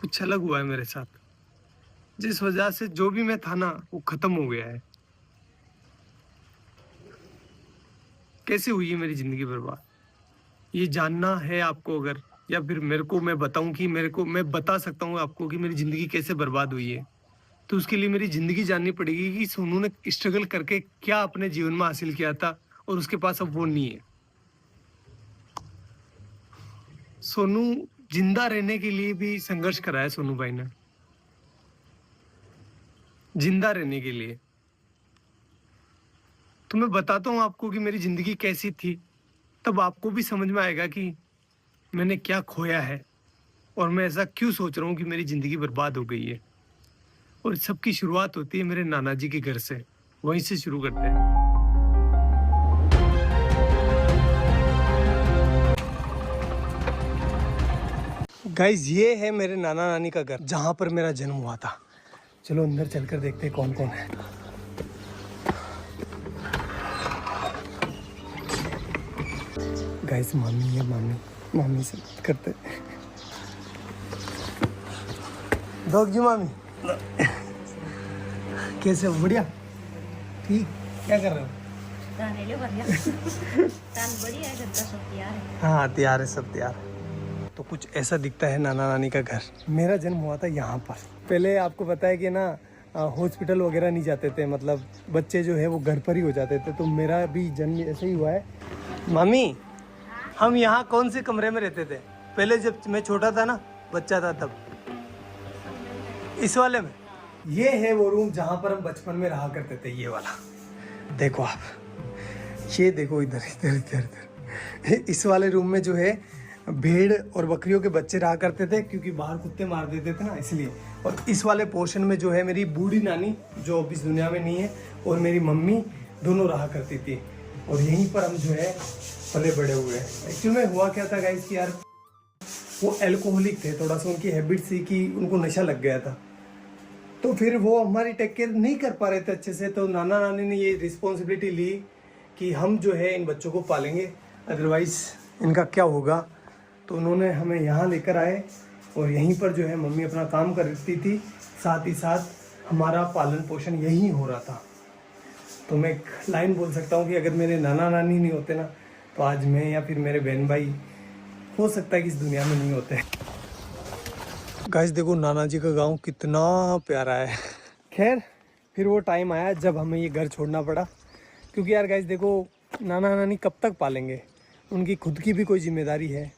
कुछ अलग हुआ है मेरे साथ, जिस वजह से जो भी मैं था ना वो खत्म हो गया है। कैसे हुई है मेरी जिंदगी बर्बाद, ये जानना है आपको अगर, या फिर मेरे को मैं बताऊं कि मेरे को मैं बता सकता हूँ आपको कि मेरी जिंदगी कैसे बर्बाद हुई है, तो उसके लिए मेरी जिंदगी जाननी पड़ेगी कि सोनू ने स्ट्रगल करके क्या अपने जीवन में हासिल किया था और उसके पास अब वो नहीं है। सोनू जिंदा रहने के लिए भी संघर्ष करा है सोनू भाई ने, जिंदा रहने के लिए। तो मैं बताता हूँ आपको कि मेरी जिंदगी कैसी थी, तब आपको भी समझ में आएगा कि मैंने क्या खोया है और मैं ऐसा क्यों सोच रहा हूँ कि मेरी जिंदगी बर्बाद हो गई है। और सबकी शुरुआत होती है मेरे नाना जी के घर से, वहीं से शुरू करते हैं। गाइस, ये है मेरे नाना नानी का घर, जहां पर मेरा जन्म हुआ था। चलो अंदर चलकर देखते हैं कौन कौन है। गाइस, मामी है, मामी से बात करते हैं। डॉग जी, मामी कैसे हो? बढ़िया, ठीक। क्या कर रहे हो? बढ़िया है, घर का सब तैयार है। हाँ, तैयार है, सब तैयार है। तो कुछ ऐसा दिखता है नाना नानी का घर। मेरा जन्म हुआ था यहाँ पर। पहले आपको पता है कि ना, हॉस्पिटल वगैरह नहीं जाते थे, मतलब बच्चे जो है वो घर पर ही हो जाते थे। तो मेरा भी जन्म ऐसे ही हुआ है। मामी, हम यहाँ कौन से कमरे में रहते थे पहले, जब मैं छोटा था ना, बच्चा था तब? इस वाले में। ये है वो रूम जहाँ पर हम बचपन में रहा करते थे, ये वाला। देखो आप, ये देखो, इधर इधर इधर इधर। इस वाले रूम में जो है भेड़ और बकरियों के बच्चे रहा करते थे, क्योंकि बाहर कुत्ते मार देते थे ना, इसलिए। और इस वाले पोर्शन में जो है मेरी बूढ़ी नानी, जो अब इस दुनिया में नहीं है, और मेरी मम्मी दोनों रहा करती थी। और यहीं पर हम जो है पले बड़े हुए हैं। एक्चुअली में हुआ क्या था गाइस कि यार, वो एल्कोहलिक थे, थोड़ा सा उनकी हैबिट थी कि उनको नशा लग गया था। तो फिर वो हमारी टेक केयर नहीं कर पा रहे थे अच्छे से। तो नाना नानी ने ये रिस्पॉन्सिबिलिटी ली कि हम जो है इन बच्चों को पालेंगे, अदरवाइज इनका क्या होगा। तो उन्होंने हमें यहाँ लेकर आए, और यहीं पर जो है मम्मी अपना काम करती थी, साथ ही साथ हमारा पालन पोषण यहीं हो रहा था। तो मैं एक लाइन बोल सकता हूँ कि अगर मेरे नाना नानी नहीं होते ना, तो आज मैं या फिर मेरे बहन भाई हो सकता है कि इस दुनिया में नहीं होते। गाइस देखो, नाना जी का गांव कितना प्यारा है। खैर, फिर वो टाइम आया जब हमें ये घर छोड़ना पड़ा, क्योंकि यार गाइस देखो, नाना नानी कब तक पालेंगे, उनकी खुद की भी कोई जिम्मेदारी है,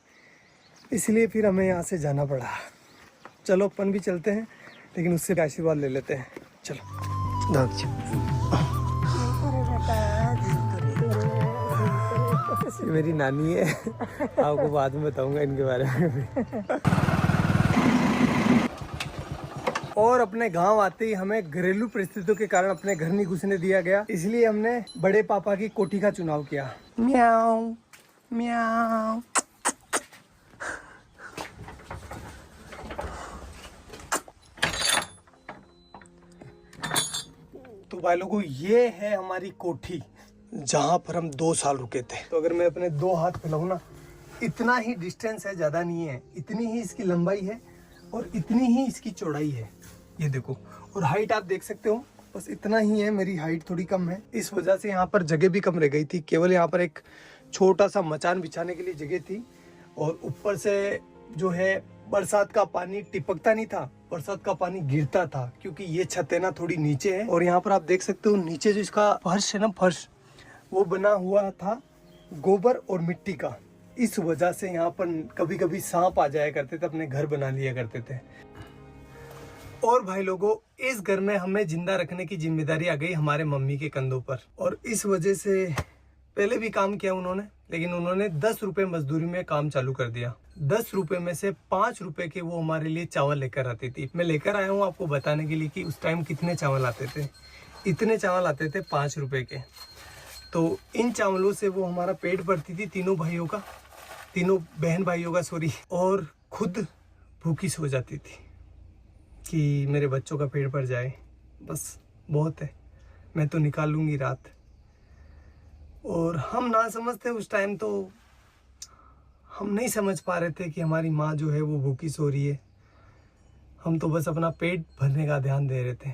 इसलिए फिर हमें यहाँ से जाना पड़ा। चलो अपन भी चलते हैं, लेकिन उससे आशीर्वाद ले लेते हैं। चलो दाग जी। ये मेरी नानी है, आपको बाद में बताऊंगा इनके बारे में भी। और अपने गांव आते ही हमें घरेलू परिस्थितियों के कारण अपने घर नहीं घुसने दिया गया, इसलिए हमने बड़े पापा की कोठी का चुनाव किया। म्याऊ म्याऊ। तो भाई लोगों, ये है हमारी कोठी, जहां पर हम 2 साल रुके थे। तो अगर मैं अपने 2 हाथ फैलाऊं ना, इतना ही डिस्टेंस है, ज्यादा नहीं है, इतनी ही इसकी लंबाई है और इतनी ही इसकी चौड़ाई है। ये देखो, और हाइट आप देख सकते हो, बस इतना ही है। मेरी हाइट थोड़ी कम है, इस वजह से यहाँ पर जगह भी कम रह गई थी। केवल यहाँ पर एक छोटा सा मचान बिछाने के लिए जगह थी, और ऊपर से जो है बरसात का पानी टिपकता नहीं था, बरसात का पानी गिरता था, क्योंकि ये छत है ना थोड़ी नीचे है। और यहाँ पर आप देख सकते हो नीचे जो इसका फर्श है ना, फर्श वो बना हुआ था गोबर और मिट्टी का। इस वजह से यहाँ पर कभी कभी सांप आ जाया करते थे, अपने घर बना लिया करते थे। और भाई लोगों, इस घर में हमें जिंदा रखने की जिम्मेदारी आ गई हमारे मम्मी के कंधों पर। और इस वजह से पहले भी काम किया उन्होंने, लेकिन उन्होंने 10 रुपए मजदूरी में काम चालू कर दिया। 10 रुपए में से 5 रुपए के वो हमारे लिए चावल लेकर आती थी। मैं लेकर आया हूँ आपको बताने के लिए कि उस टाइम कितने चावल आते थे। इतने चावल आते थे 5 रुपए के। तो इन चावलों से वो हमारा पेट भरती थी, तीनों भाइयों का, तीनों बहन भाइयों का, सॉरी। और खुद भूखी सो जाती थी कि मेरे बच्चों का पेट भर जाए, बस बहुत है, मैं तो निकाल लूँगी रात। और हम ना समझते उस टाइम, तो हम नहीं समझ पा रहे थे कि हमारी माँ जो है वो भूखी सो रही है। हम तो बस अपना पेट भरने का ध्यान दे रहे थे।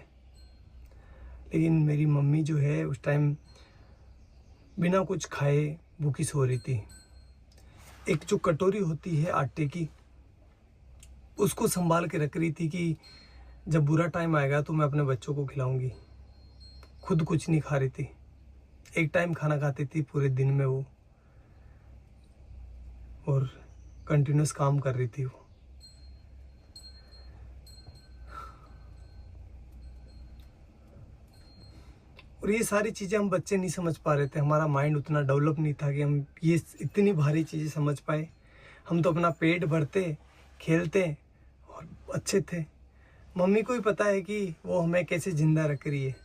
लेकिन मेरी मम्मी जो है उस टाइम बिना कुछ खाए भूखी सो रही थी। एक जो कटोरी होती है आटे की, उसको संभाल के रख रही थी कि जब बुरा टाइम आएगा तो मैं अपने बच्चों को खिलाऊंगी। खुद कुछ नहीं खा रही थी। एक टाइम खाना खाती थी पूरे दिन में वो, और कंटिन्यूस काम कर रही थी वो। और ये सारी चीज़ें हम बच्चे नहीं समझ पा रहे थे। हमारा माइंड उतना डेवलप नहीं था कि हम ये इतनी भारी चीज़ें समझ पाए। हम तो अपना पेट भरते, खेलते और अच्छे थे। मम्मी को ही पता है कि वो हमें कैसे जिंदा रख रही है।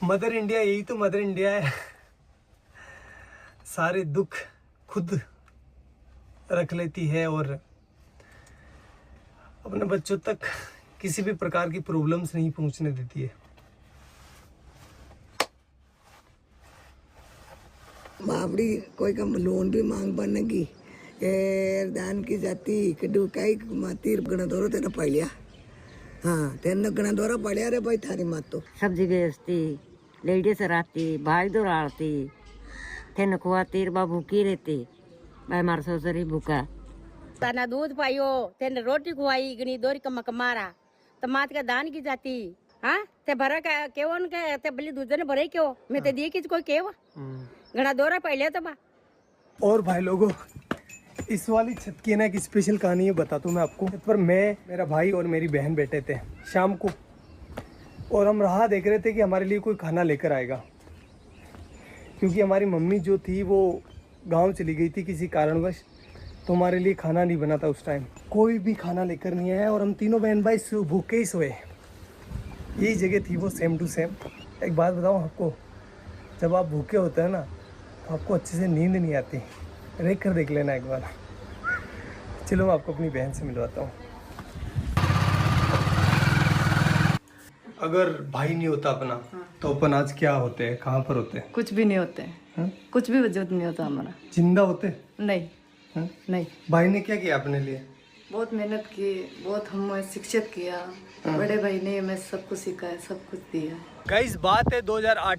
मदर इंडिया, यही तो मदर इंडिया है। सारे दुख खुद रख लेती है और अपने बच्चों तक किसी भी प्रकार की प्रॉब्लम्स नहीं पहुंचने देती है। बापड़ी कोई का लोन भी मांग बनेगी ए दान की जाती कड़ू काही मातीर गणा दोरो तेरा पडल्या हाँ तेन गणा दोरा पडल्या रे भाई थारी मात तो सब्जी बेचती, लेडीज रहती, भाई दौड़ाती, तेन खुआती, बा भूखी रहती, भाई मार ससुरी भूखा। तना दूध पाइयो, तेने रोटी खुआई, गनी दोरी कमक मारा, तो मात का दान की जाती, हाँ? ते भरा का केवन के ते बली दूध ने भरे क्यों? मैं ते दिए किस कोई केवा? गणा दोरा पहले तो बा। और भाई लोगों, इस वाली छत की ना एक स्पेशल कहानी है, बताता हूँ मैं आपको। छत पर मैं, मेरा भाई और मेरी बहन बैठे थे शाम को, और हम राह देख रहे थे कि हमारे लिए कोई खाना लेकर आएगा। क्योंकि हमारी मम्मी जो थी वो गांव चली गई थी किसी कारणवश, तो हमारे लिए खाना नहीं बना था उस टाइम। कोई भी खाना लेकर नहीं आया और हम तीनों बहन भाई भूखे ही सोए। यही जगह थी वो, सेम टू सेम। एक बात बताऊँ आपको, जब आप भूखे होते हैं ना तो आपको अच्छे से नींद नहीं आती। रेख कर देख लेना एक बार। चलो मैं आपको अपनी बहन से मिलवाता हूँ। अगर भाई नहीं होता अपना तो अपन आज क्या होते हैं, कहाँ पर होते हैं? कुछ भी नहीं होते हैं, कुछ भी वजूद नहीं होता हमारा। जिंदा होते? नहीं हैं? नहीं। भाई ने क्या किया अपने लिए? बहुत मेहनत की, बहुत हमें शिक्षित किया। बड़े भाई ने हमें सब कुछ सिखाया, सब कुछ दिया। गाइस बात है 2008